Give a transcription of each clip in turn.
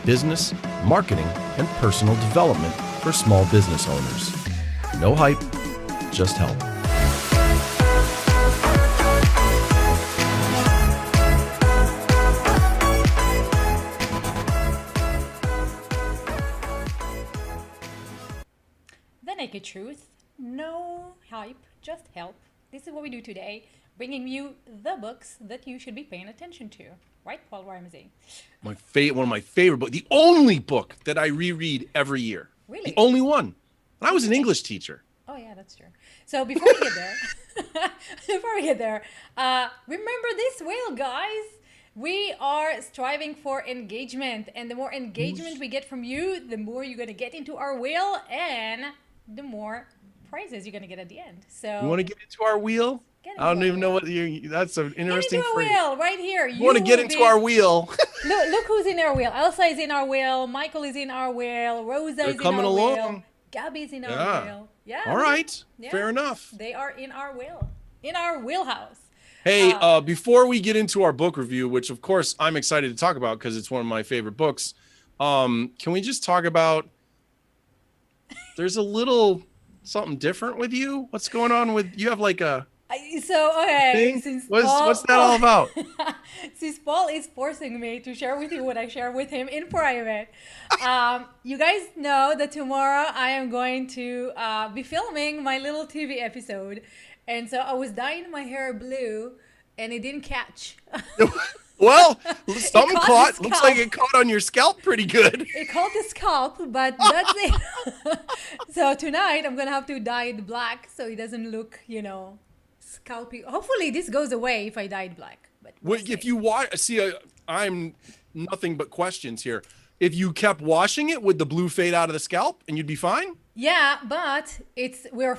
business, marketing, and personal development for small business owners. No hype, just help. The naked truth, no hype, just help. This is what we do today, bringing you the books that you should be paying attention to. Right, Paul Ramsey? One of my favorite books, the only book that I reread every year. Really? The only one. And I was an English teacher. Oh yeah, that's true. So before we get there, remember this whale, guys. We are striving for engagement, and the more engagement we get from you, the more you're gonna get into our wheel, and the more prizes you're gonna get at the end. So You want to get into our wheel? I don't even know what that's an interesting get into phrase. a wheel right here. You want to get into our wheel? Look who's in our wheel. Elsa is in our wheel. Michael is in our wheel. Rosa is in our wheel. Gabby's in our wheel. Yeah. All right. Yeah. Fair enough. They are in our wheel. In our wheelhouse. Hey, before we get into our book review, which of course I'm excited to talk about because it's one of my favorite books, can we just talk about there's a little something different with you? What's going on with you? Have like a okay, what's that all about? Since Paul is forcing me to share with you what I share with him in private, you guys know that tomorrow I am going to be filming my little TV episode, and so I was dyeing my hair blue, and it didn't catch. Well, something caught. Looks like it caught on your scalp pretty good. It caught the scalp, but that's it. So tonight I'm gonna have to dye it black so it doesn't look, scalpy. Hopefully this goes away if I dye it black. But if you I'm nothing but questions here. If you kept washing it, would the blue fade out of the scalp and you'd be fine? Yeah, but we're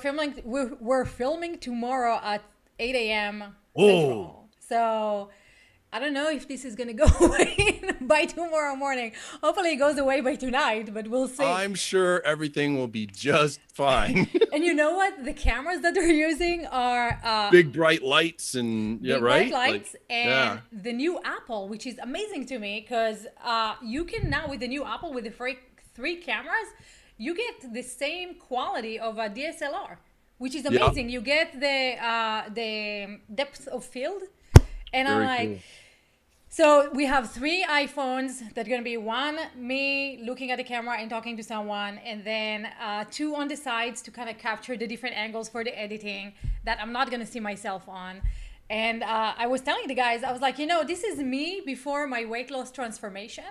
filming tomorrow at 8 a.m. Central. So I don't know if this is going to go away by tomorrow morning. Hopefully it goes away by tonight, but we'll see. I'm sure everything will be just fine. And you know what? The cameras that they're using are big bright lights and bright lights the new Apple, which is amazing to me because you can now with the new Apple with the three cameras, you get the same quality of a DSLR, which is amazing. You get the depth of field, and I'm like. Cool. So we have 3 iPhones that are going to be one, me looking at the camera and talking to someone, and then 2 on the sides to kind of capture the different angles for the editing that I'm not going to see myself on. And I was telling the guys, I was like, this is me before my weight loss transformation.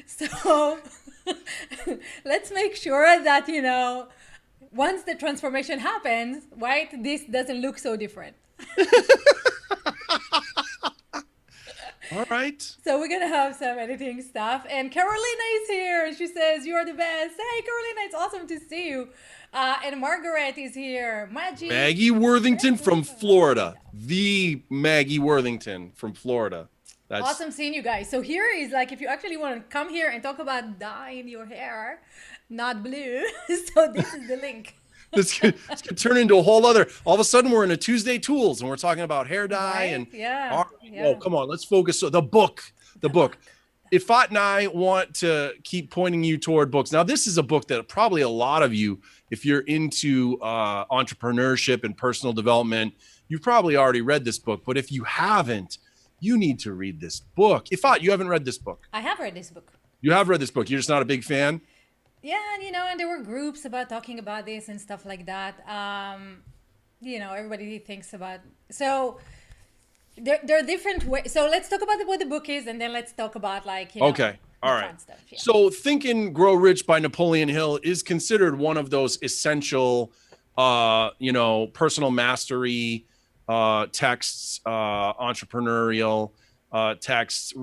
So let's make sure that, once the transformation happens, right, this doesn't look so different. All right. So we're going to have some editing stuff. And Carolina is here. She says, you are the best. Hey, Carolina, it's awesome to see you. And Margaret is here. Maggie Worthington from Florida. The Maggie Worthington from Florida. That's awesome seeing you guys. So here is like, if you actually want to come here and talk about dyeing your hair, not blue. So this is the link. This could turn into a whole other. All of a sudden, we're in a Tuesday Tools, and we're talking about hair dye Oh, come on, let's focus. So the book. Ifat and I want to keep pointing you toward books. Now, this is a book that probably a lot of you, if you're into entrepreneurship and personal development, you've probably already read this book. But if you haven't, you need to read this book. Ifat, you haven't read this book. I have read this book. You have read this book. You're just not a big fan. Yeah, and there were groups about talking about this and stuff like that. Everybody thinks about. So there are different ways. So let's talk about what the book is, and then let's talk about Okay. All right. Stuff. Yeah. So Think and Grow Rich by Napoleon Hill is considered one of those essential, personal mastery texts, entrepreneurial texts.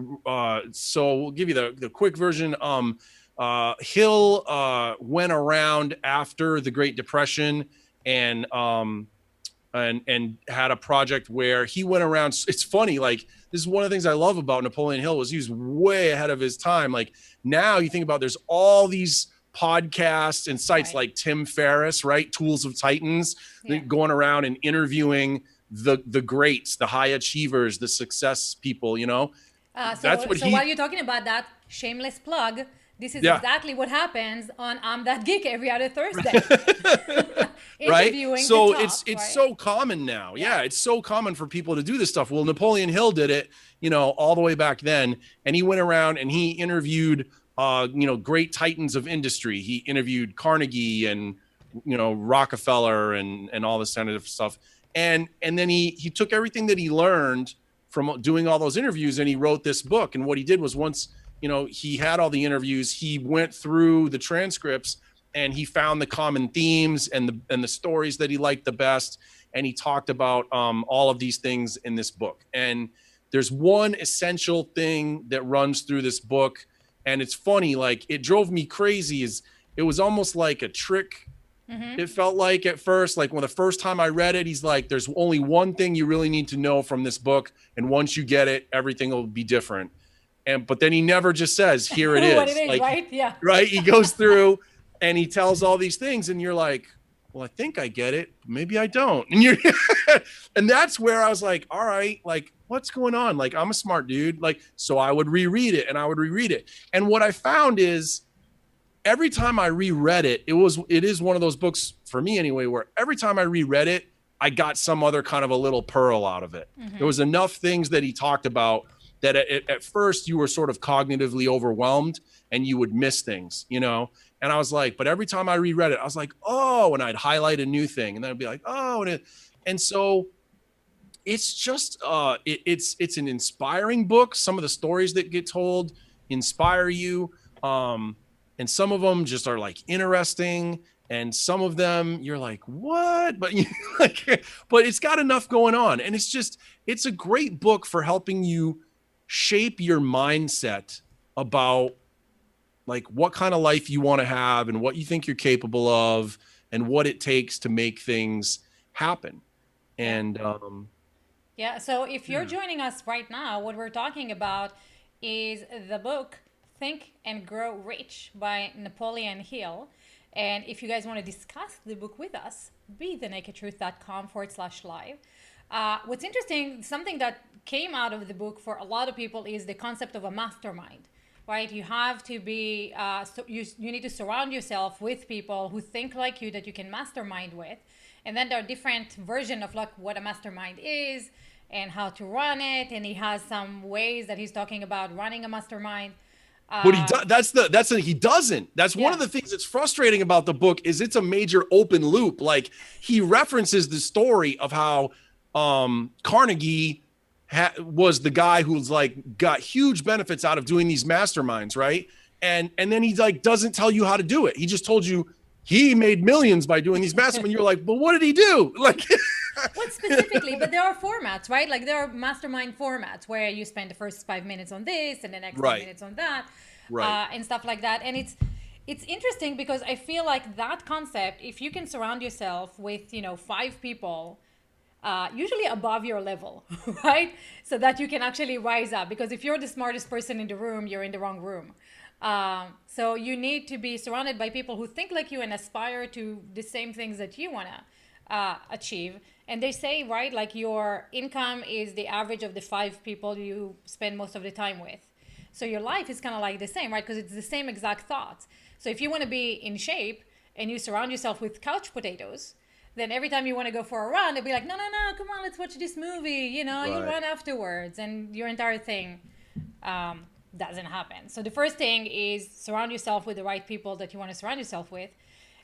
So we'll give you the quick version. Hill went around after the Great Depression and had a project where he went around. It's funny, like this is one of the things I love about Napoleon Hill was he was way ahead of his time. Like now you think about there's all these podcasts and sites like Tim Ferriss, right? Tools of Titans, going around and interviewing the greats, the high achievers, the success people, That's what while you're talking about that, shameless plug, This is exactly what happens on I'm That Geek every other Thursday. Right? So it's so common now. Yeah, it's so common for people to do this stuff. Well, Napoleon Hill did it, you know, all the way back then, and he went around and he interviewed you know, great titans of industry. He interviewed Carnegie and, you know, Rockefeller and all this kind of stuff. And then he took everything that he learned from doing all those interviews and he wrote this book. And what he did was, once, you know, he had all the interviews, he went through the transcripts and he found the common themes and the stories that he liked the best. And he talked about all of these things in this book. And there's one essential thing that runs through this book. And it's funny, like, it drove me crazy. It was almost like a trick. Mm-hmm. It felt like at first, like when the first time I read it, he's like, there's only one thing you really need to know from this book. And once you get it, everything will be different. But then he never just says, here it is. What it is, like, right? Yeah. Right. He goes through and he tells all these things and you're like, well, I think I get it. Maybe I don't. And and that's where I was like, all right, like, what's going on? Like, I'm a smart dude. Like, so I would reread it and I would reread it. And what I found is every time I reread it, it is one of those books for me anyway, where every time I reread it, I got some other kind of a little pearl out of it. Mm-hmm. There was enough things that he talked about that at first you were sort of cognitively overwhelmed and you would miss things, you know? And I was like, but every time I reread it, I was like, oh, and I'd highlight a new thing. And then I'd be like, oh, and so it's just, it's an inspiring book. Some of the stories that get told inspire you. And some of them just are like interesting. And some of them you're like, what? But but it's got enough going on. And it's a great book for helping you shape your mindset about like what kind of life you want to have and what you think you're capable of and what it takes to make things happen. And yeah, so if you're joining us right now, what we're talking about is the book Think and Grow Rich by Napoleon Hill. And if you guys want to discuss the book with us, be thenakedtruth.com/live. What's interesting, something that came out of the book for a lot of people is the concept of a mastermind, right? You have to be, you need to surround yourself with people who think like you that you can mastermind with. And then there are different versions of like what a mastermind is and how to run it. And he has some ways that he's talking about running a mastermind. But he doesn't. That's one of the things that's frustrating about the book is it's a major open loop. Like he references the story of how Carnegie was the guy who's like got huge benefits out of doing these masterminds, right? And then he like doesn't tell you how to do it. He just told you he made millions by doing these masterminds. You're like, but what did he do? Like, what specifically? But there are formats, right? Like there are mastermind formats where you spend the first 5 minutes on this and the next 5 minutes on that, and stuff like that. And it's interesting because I feel like that concept, if you can surround yourself with 5 people, usually above your level, right? So that you can actually rise up. Because if you're the smartest person in the room, you're in the wrong room. So you need to be surrounded by people who think like you and aspire to the same things that you want to achieve. And they say, right, like your income is the average of the 5 people you spend most of the time with. So your life is kind of like the same, right? Because it's the same exact thoughts. So if you want to be in shape and you surround yourself with couch potatoes, then every time you want to go for a run, they'll be like, no, come on, let's watch this movie. You run afterwards and your entire thing doesn't happen. So the first thing is surround yourself with the right people that you want to surround yourself with.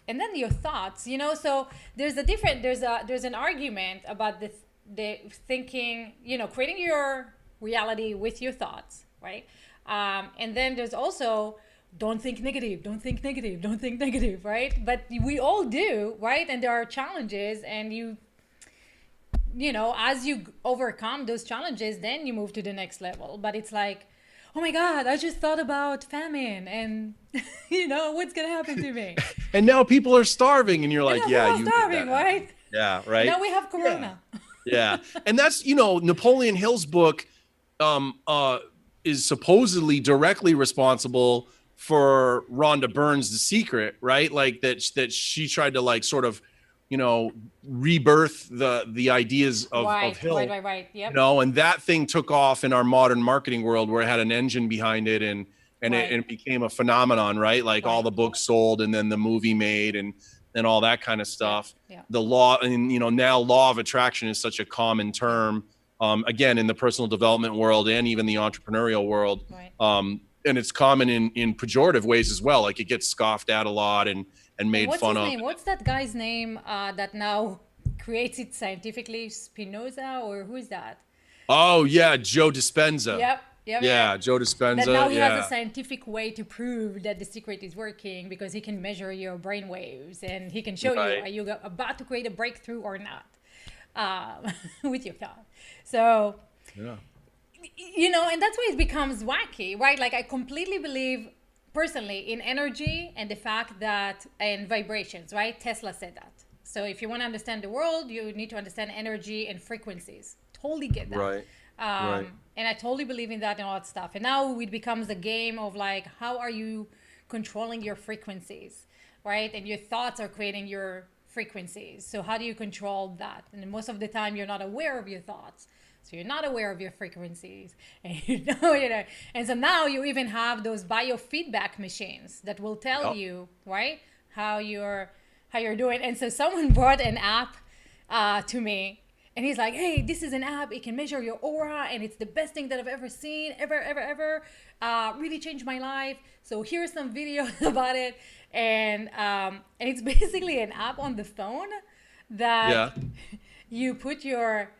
And then your thoughts, so there's an argument about the thinking, creating your reality with your thoughts, right? And then there's also don't think negative, right? But we all do, right? And there are challenges, and as you overcome those challenges, then you move to the next level. But it's like, oh my God, I just thought about famine and what's going to happen to me. And now people are starving and you're like, yeah, you're starving, right? Yeah, right. Now we have Corona. Yeah. And that's, Napoleon Hill's book is supposedly directly responsible for Rhonda Byrne's The Secret, right? Like that she tried to like sort of, rebirth the ideas of Hill. Right. Yep. And that thing took off in our modern marketing world where it had an engine behind it and and it became a phenomenon, right? Like all the books sold, and then the movie made, and all that kind of stuff. The law, and now law of attraction is such a common term, again, in the personal development world and even the entrepreneurial world. And it's common in pejorative ways as well. Like it gets scoffed at a lot and made fun of. What's that guy's name that now creates it scientifically? Spinoza, or who is that? Oh yeah, Joe Dispenza. Yep. Yeah, Joe Dispenza. That now he has a scientific way to prove that the secret is working, because he can measure your brain waves and he can show you, are you about to create a breakthrough or not, with your thought. So, and that's why it becomes wacky, right? Like I completely believe personally in energy and the fact that, and vibrations, right? Tesla said that. So if you want to understand the world, you need to understand energy and frequencies. Totally get that. Right. And I totally believe in that and all that stuff. And now it becomes a game of like, how are you controlling your frequencies, right? And your thoughts are creating your frequencies. So how do you control that? And most of the time, you're not aware of your thoughts. So you're not aware of your frequencies, and and so now you even have those biofeedback machines that will tell you, right, how you're doing. And so someone brought an app to me, and he's like, hey, this is an app. It can measure your aura, and it's the best thing that I've ever seen, ever. Really changed my life. So here's some videos about it, and it's basically an app on the phone that you put your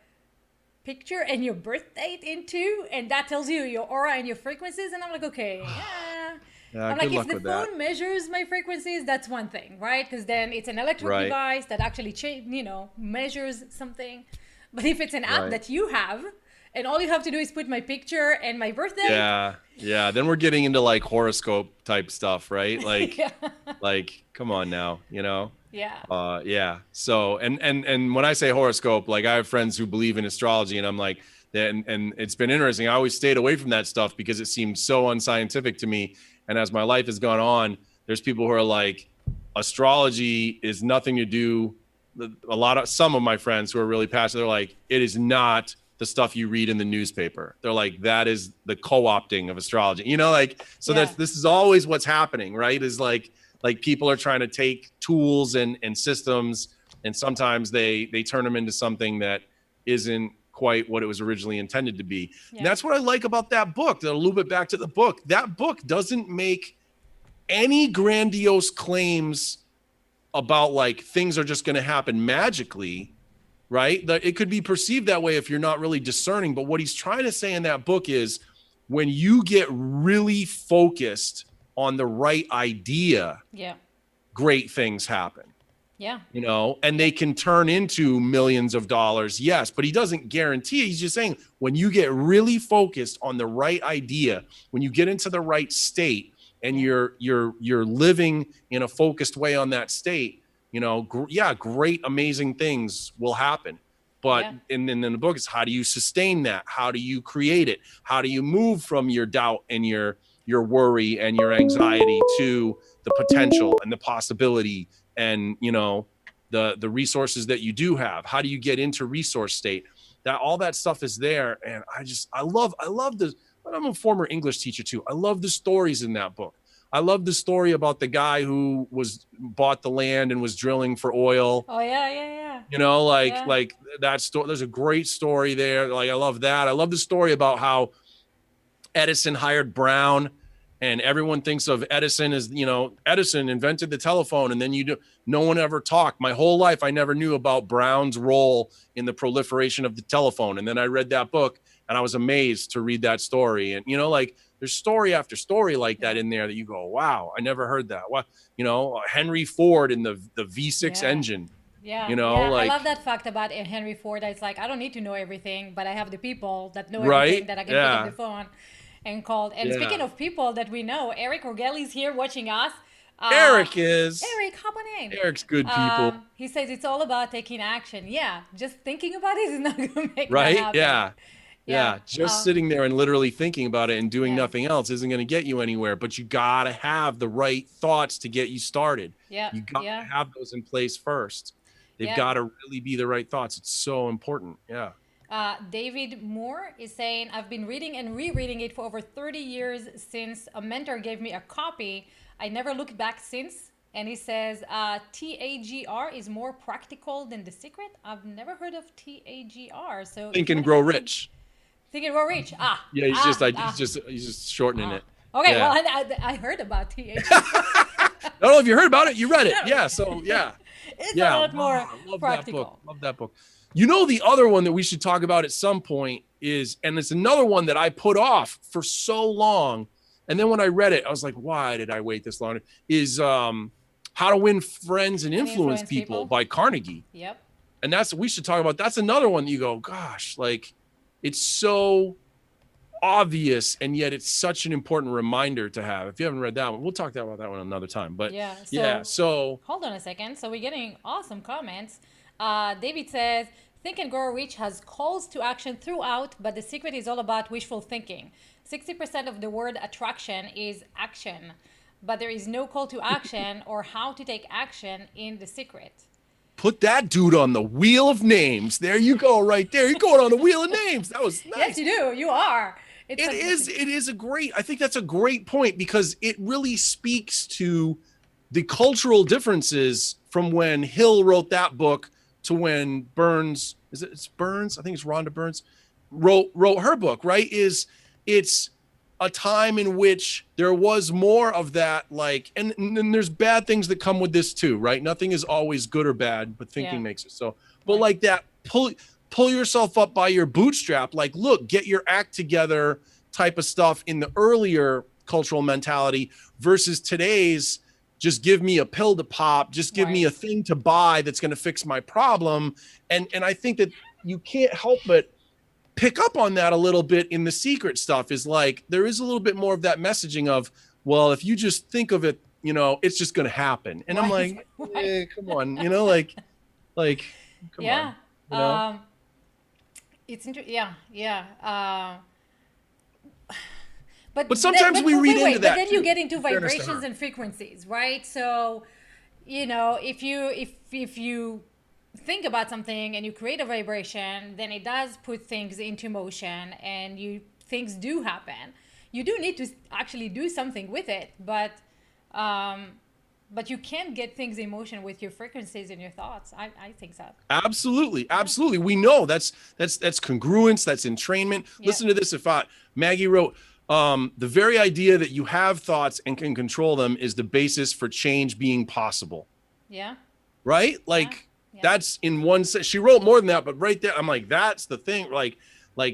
picture and your birth date into, and that tells you your aura and your frequencies. And I'm like, okay, I'm like, if the phone measures my frequencies, that's one thing, right? Because then it's an electric device that actually measures something. But if it's an app that you have, and all you have to do is put my picture and my birthday. Yeah. Then we're getting into like horoscope type stuff, right? Like, like, come on now, Yeah. So, and when I say horoscope, like I have friends who believe in astrology, and I'm like, and it's been interesting. I always stayed away from that stuff because it seemed so unscientific to me. And as my life has gone on, there's people who are like, astrology is nothing to do. Some of my friends who are really passionate, they're like, it is not the stuff you read in the newspaper. They're like, that is the co-opting of astrology, so this is always what's happening, right? Is like people are trying to take tools and systems, and sometimes they turn them into something that isn't quite what it was originally intended to be. And that's what I like about that book. A little bit back to the book. That book doesn't make any grandiose claims about like things are just going to happen magically, right? That it could be perceived that way if you're not really discerning. But what he's trying to say in that book is when you get really focused on the right idea, great things happen. And they can turn into millions of dollars. Yes, but he doesn't guarantee it. He's just saying when you get really focused on the right idea, when you get into the right state and you're living in a focused way on that state, great, amazing things will happen. But and then in the book, it's how do you sustain that? How do you create it? How do you move from your doubt and your worry and your anxiety to the potential and the possibility and the resources that you do have? How do you get into resource state? That all that stuff is there. And I love this. I'm a former English teacher too. I love the stories in that book. I love the story about the guy who bought the land and was drilling for oil. Oh yeah. Like that story. There's a great story there. Like I love that. I love the story about how Edison hired Brown, and everyone thinks of Edison as, Edison invented the telephone, and then no one ever talked. My whole life, I never knew about Brown's role in the proliferation of the telephone. And then I read that book and I was amazed to read that story. And, there's story after story like that in there that you go, wow, I never heard that. What, Henry Ford in the V6 engine. I love that fact about Henry Ford. It's like, I don't need to know everything, but I have the people that know everything that I can pick up the phone and call. And speaking of people that we know, Eric Orgelli's here watching us. Eric, hop on in. Eric's good people. He says it's all about taking action. Yeah, just thinking about it is not going to make that happen. Yeah. Just sitting there and literally thinking about it and doing nothing else isn't going to get you anywhere. But you got to have the right thoughts to get you started. You got to have those in place first. They've got to really be the right thoughts. It's so important. David Moore is saying, I've been reading and rereading it for over 30 years since a mentor gave me a copy. I never looked back since. And he says, TAGR is more practical than The Secret. I've never heard of TAGR. So Think and Grow Rich. Think and Grow Rich. Yeah, he's just shortening it. Okay, yeah. Well, I heard about TAGR. I don't know if you heard about it. You read it. Yeah, so yeah. It's a lot more practical. Love that book. You know, the other one that we should talk about at some point is, and it's another one that I put off for so long. And then when I read it, I was like, why did I wait this long? Is How to Win Friends and Influence People by Carnegie. Yep. And we should talk about, that's another one that you go, gosh, like it's so obvious. And yet it's such an important reminder to have. If you haven't read that one, we'll talk about that one another time. But so hold on a second. So we're getting awesome comments. David says, Think and Grow Rich has calls to action throughout, but The Secret is all about wishful thinking. 60% of the word attraction is action, but there is no call to action or how to take action in The Secret. Put that dude on the wheel of names. There you go, right there. You're going on the wheel of names. That was nice. Yes, you do. You are. It is a great, I think that's a great point because it really speaks to the cultural differences from when Hill wrote that book to when Burns, it's Burns? I think it's Rhonda Burns, wrote her book, right? It's a time in which there was more of that, like, and there's bad things that come with this too, right? Nothing is always good or bad, but thinking makes it so. But like that, pull yourself up by your bootstrap, like, look, get your act together type of stuff in the earlier cultural mentality versus today's, just give me a pill to pop, just give me a thing to buy that's going to fix my problem. And I think that you can't help but pick up on that a little bit in The Secret stuff is like, there is a little bit more of that messaging of, well, if you just think of it, you know, it's just going to happen. And I'm like, come on, you know, like, come on. You know? It's interesting. Yeah. But sometimes we read into that. But then you get into vibrations and frequencies, right? So, you know, if you think about something and you create a vibration, then it does put things into motion, and things do happen. You do need to actually do something with it, but you can get things in motion with your frequencies and your thoughts. I think so. Absolutely. We know that's congruence, that's entrainment. Yeah. Listen to this. If Maggie wrote, the very idea that you have thoughts and can control them is the basis for change being possible. Yeah. Right? Like that's in one sense. She wrote more than that, but right there, I'm like, that's the thing. Like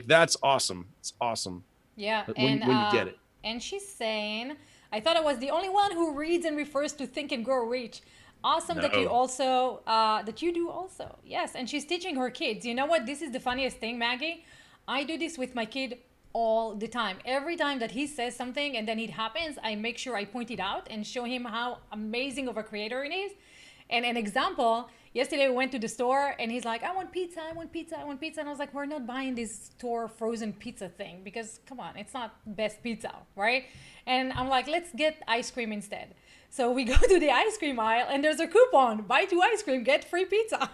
that's awesome. It's awesome. Yeah. When you get it. And she's saying, I thought I was the only one who reads and refers to Think and Grow Rich. Awesome that you also, that you do also. Yes. And she's teaching her kids. You know what? This is the funniest thing, Maggie. I do this with my kid all the time. Every time that he says something and then it happens, I make sure I point it out and show him how amazing of a creator it is. And an example, yesterday we went to the store and he's like, I want pizza. And I was like, we're not buying this store frozen pizza thing because come on, it's not best pizza, right? And I'm like, let's get ice cream instead. So we go to the ice cream aisle and there's a coupon, buy 2 ice cream, get free pizza.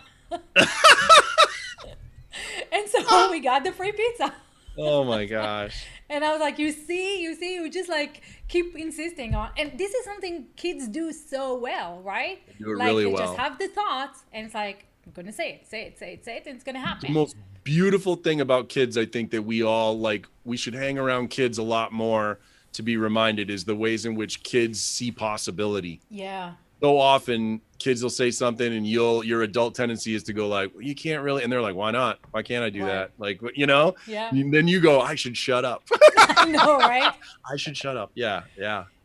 And so we got the free pizza. Oh my gosh. And I was like, you see, you just like keep insisting on, and this is something kids do so well, right? They do it really well. They just have the thoughts and it's like, I'm going to say it, and it's going to happen. The most beautiful thing about kids, I think that we should hang around kids a lot more to be reminded is the ways in which kids see possibility. Yeah. So often kids will say something and your adult tendency is to go like, well, you can't really. And they're like, why not? Why can't I do that? Like, you know? Yeah. And then you go, I should shut up. I know, right? I should shut up. Yeah.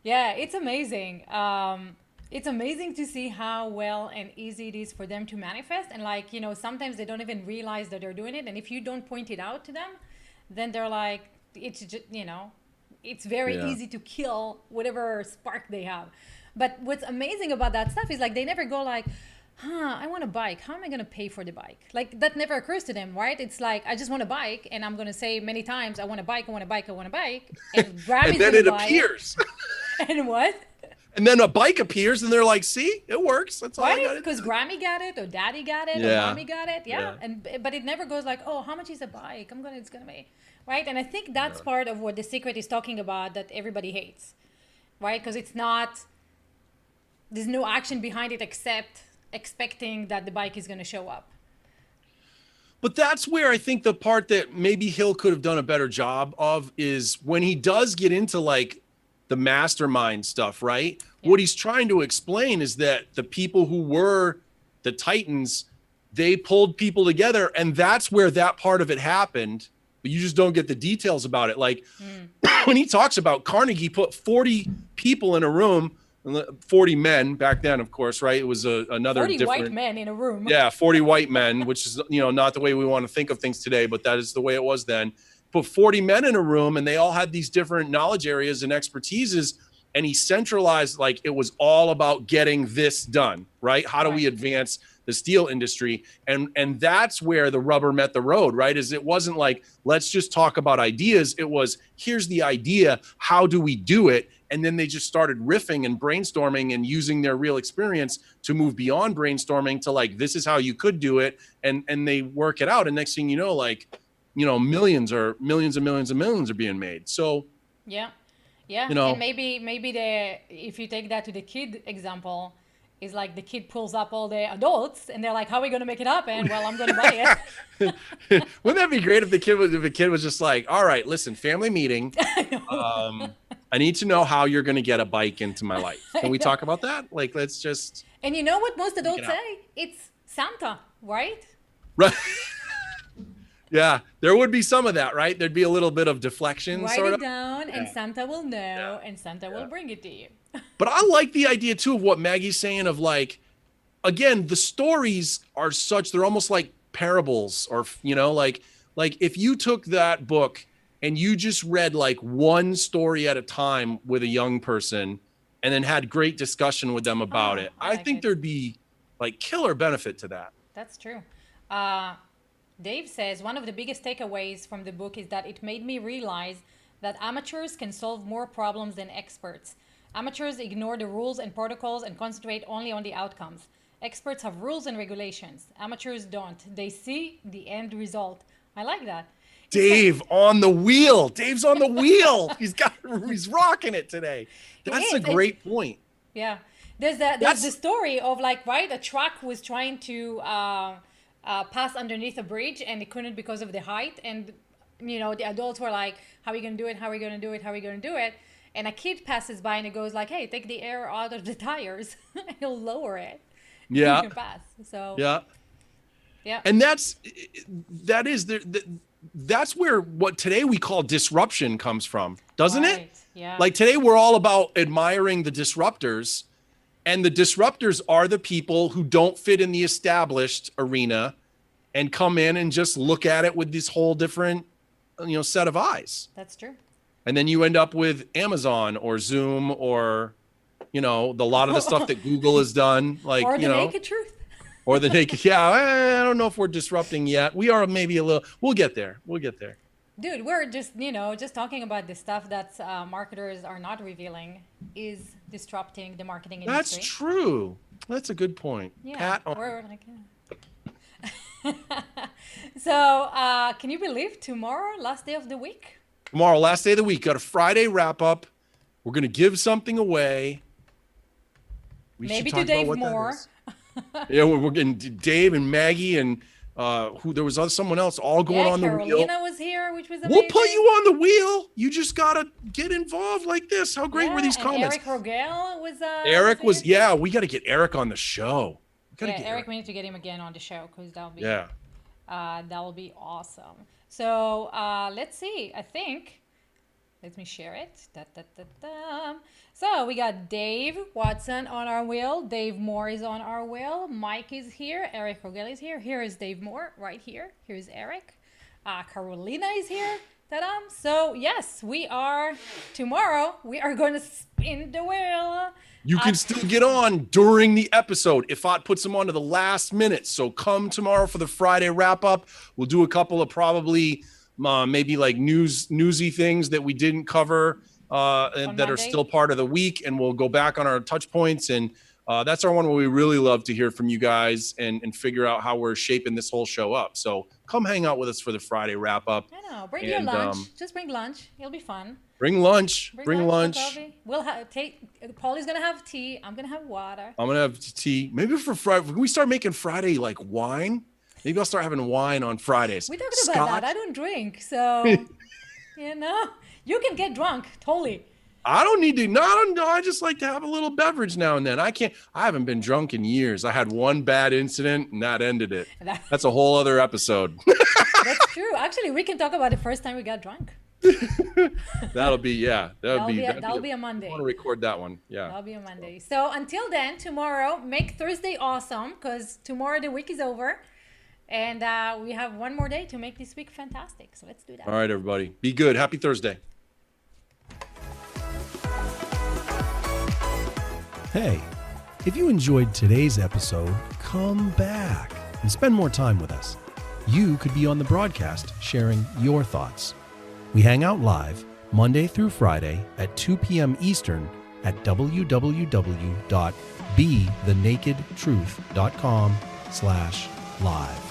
Yeah, it's amazing. It's amazing to see how well and easy it is for them to manifest. And like, you know, sometimes they don't even realize that they're doing it. And if you don't point it out to them, then they're like, it's just, you know, it's very easy to kill whatever spark they have. But what's amazing about that stuff is like they never go like, I want a bike. How am I going to pay for the bike? Like that never occurs to them, right? It's like, I just want a bike and I'm going to say many times, I want a bike. And Brad and then it appears. And what? And then a bike appears and they're like, see, it works. That's all I got. Because Grammy got it or Daddy got it or Mommy got it. Yeah. But it never goes like, oh, how much is a bike? It's going to be, right? And I think that's part of what The Secret is talking about that everybody hates, right? Because there's no action behind it except expecting that the bike is going to show up. But that's where I think the part that maybe Hill could have done a better job of is when he does get into like the mastermind stuff, right? Yeah. What he's trying to explain is that the people who were the Titans, they pulled people together, and that's where that part of it happened. But you just don't get the details about it. Like when he talks about Carnegie put 40 people in a room, 40 men back then, of course, right? It was another 40 white men in a room. Yeah, 40 white men, which is, not the way we want to think of things today, but that is the way it was then. Put 40 men in a room, and they all had these different knowledge areas and expertises, and he centralized, like, it was all about getting this done, right? How do we advance the steel industry? And that's where the rubber met the road, right? Is it wasn't like, let's just talk about ideas. It was, here's the idea. How do we do it? And then they just started riffing and brainstorming and using their real experience to move beyond brainstorming to like, this is how you could do it. And they work it out. And next thing you know, like, millions and millions and millions are being made. So yeah. And maybe if you take that to the kid example, is like the kid pulls up all the adults and they're like, how are we going to make it happen? Well, I'm going to buy it. Wouldn't that be great if the kid was just like, all right, listen, family meeting. I need to know how you're going to get a bike into my life. Can we talk about that? Like, let's just. And you know what most adults say? It's Santa, right? Right. Yeah, there would be some of that, right? There'd be a little bit of deflection. Write it down, and Santa will know, and Santa will bring it to you. But I like the idea, too, of what Maggie's saying of, like, again, the stories are such, they're almost like parables or, like if you took that book and you just read, like, one story at a time with a young person and then had great discussion with them about it, I think there'd be, like, killer benefit to that. That's true. Dave says, one of the biggest takeaways from the book is that it made me realize that amateurs can solve more problems than experts. Amateurs ignore the rules and protocols and concentrate only on the outcomes. Experts have rules and regulations. Amateurs don't. They see the end result. I like that. Dave on the wheel. Dave's on the wheel. He's rocking it today. That's a great point. Yeah. There's the story of a truck was trying to pass underneath a bridge and it couldn't because of the height. And, the adults were like, how are we going to do it? How are we going to do it? How are we going to do it? And a kid passes by and it goes like, hey, take the air out of the tires. He'll lower it. Yeah. You can pass. So. Yeah. Yeah. And that's where what today we call disruption comes from, doesn't it? Yeah. Like today we're all about admiring the disruptors, and the disruptors are the people who don't fit in the established arena and come in and just look at it with this whole different, set of eyes. That's true. And then you end up with Amazon or Zoom or, a lot of the stuff that Google has done, like, or the naked truth. Or the naked. Yeah, I don't know if we're disrupting yet. We are maybe a little. We'll get there. Dude, we're just, just talking about the stuff that marketers are not revealing is disrupting the marketing industry. That's true. That's a good point. Yeah. Pat on. We're like, So, can you believe tomorrow, last day of the week? Tomorrow, last day of the week. Got a Friday wrap up. We're going to give something away. Maybe to Dave Moore. Yeah, we're getting Dave and Maggie and there was someone else all going on the wheel. Carolina was here, which was amazing. We'll put you on the wheel. You just gotta get involved like this. How great were these comments? Eric Rogel was. Eric was. Yeah, we got to get Eric on the show. Eric, we need to get him again on the show because that'll be. Yeah. That will be awesome. So let's see. I think. Let me share it. So we got Dave Watson on our wheel. Dave Moore is on our wheel. Mike is here. Eric Rogel is here. Here is Dave Moore right here. Here's Eric. Carolina is here. Ta-da. So yes, tomorrow we are going to spin the wheel. You can still get on during the episode. Ifat puts them on to the last minute. So come tomorrow for the Friday wrap up. We'll do a couple of probably maybe like newsy things that we didn't cover and that are still part of the week, and we'll go back on our touch points. And that's our one where we really love to hear from you guys and figure out how we're shaping this whole show up. So come hang out with us for the Friday wrap up. I know. Bring your lunch. Just bring lunch. It'll be fun. Bring lunch. Bring lunch. We'll Paulie's gonna have tea. I'm gonna have water. I'm gonna have tea. Maybe for Friday, can we start making Friday like wine? Maybe I'll start having wine on Fridays. We talked about that. I don't drink, so you know, you can get drunk. Totally. I don't need to. No, I just like to have a little beverage now and then. I haven't been drunk in years. I had one bad incident and that ended it. That's a whole other episode. That's true. Actually, we can talk about the first time we got drunk. That'll be a Monday. I want to record that one. Yeah. That'll be a Monday. So until then, tomorrow, make Thursday awesome, because tomorrow the week is over. And we have one more day to make this week fantastic. So let's do that. All right, everybody. Be good. Happy Thursday. Hey, if you enjoyed today's episode, come back and spend more time with us. You could be on the broadcast sharing your thoughts. We hang out live Monday through Friday at 2 p.m. Eastern at www.bethenakedtruth.com/live.